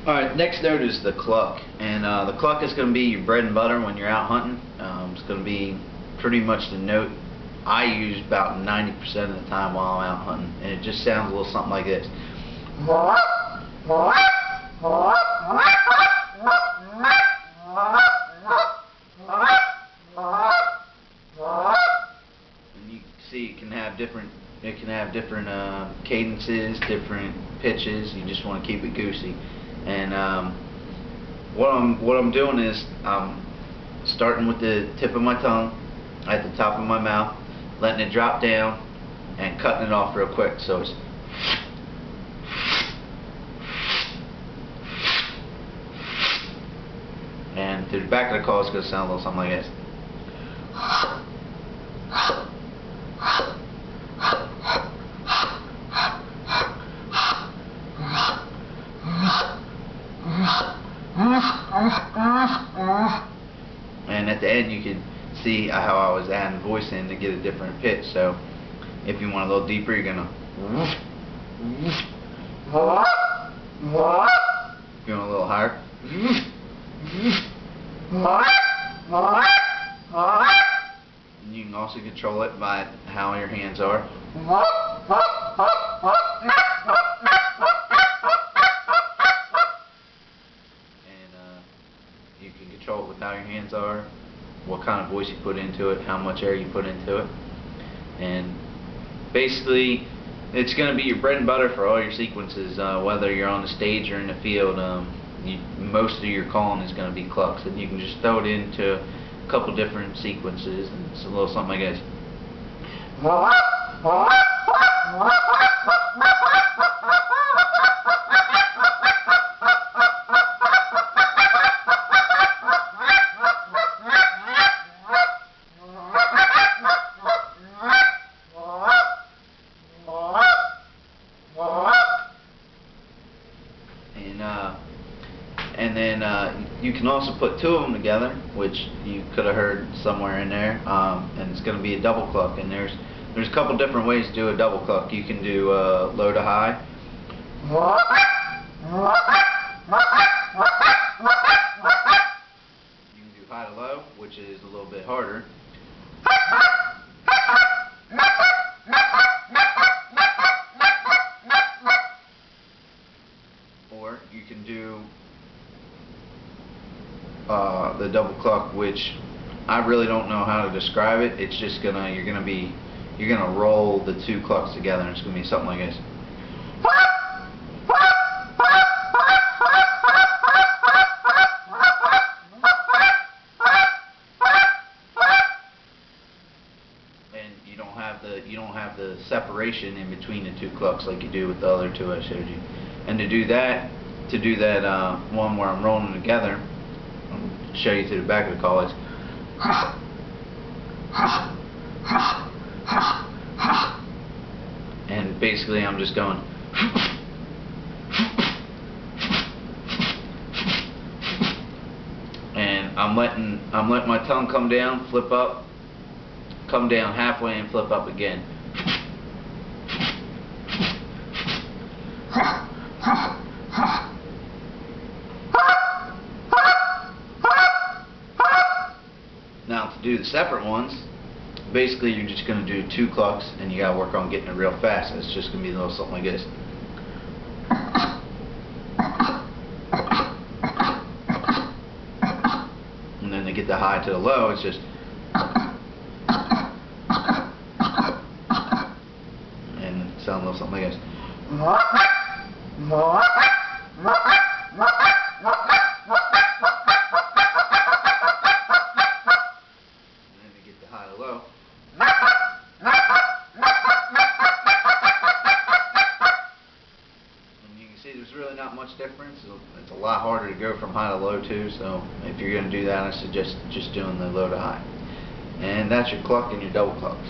Alright, next note is the cluck. And the cluck is going to be your bread and butter when you're out hunting. It's going to be pretty much the note I use about 90% of the time while I'm out hunting. And it just sounds a little something like this. And you can see it can have different cadences, different pitches. You just want to keep it goosey. And what I'm doing is I'm starting with the tip of my tongue at the top of my mouth, letting it drop down, and cutting it off real quick. So it's and through the back of the call, it's going to sound a little something like this. And at the end you can see how I was adding voice in to get a different pitch. So if you want a little deeper, you're gonna, if you want a little higher, and you can also control it by how your hands are. You can control it with how your hands are, what kind of voice you put into it, how much air you put into it. And basically it's going to be your bread and butter for all your sequences, whether you're on the stage or in the field. Most of your calling is going to be clucks, and you can just throw it into a couple different sequences, and it's a little something like this. And then you can also put two of them together, which you could have heard somewhere in there, and it's going to be a double cluck. And there's a couple different ways to do a double cluck. You can do low to high. You can do high to low, which is a little bit harder. Or you can do the double cluck, which I really don't know how to describe it. It's just you're gonna roll the two clucks together, and it's gonna be something like this. And you don't have the separation in between the two clucks like you do with the other two I showed you. And to do that one where I'm rolling them together, I'll show you to the back of the call. It's and basically I'm just going and I'm letting my tongue come down, flip up, come down halfway, and flip up again. Now to do the separate ones, basically you're just going to do two clucks, and you got to work on getting it real fast. It's just going to be a little something like this. And then to get the high to the low, it's just, and it sounds a little something like this. High to low. And you can see there's really not much difference. It's a lot harder to go from high to low too, so if you're going to do that, I suggest just doing the low to high. And that's your cluck and your double clucks.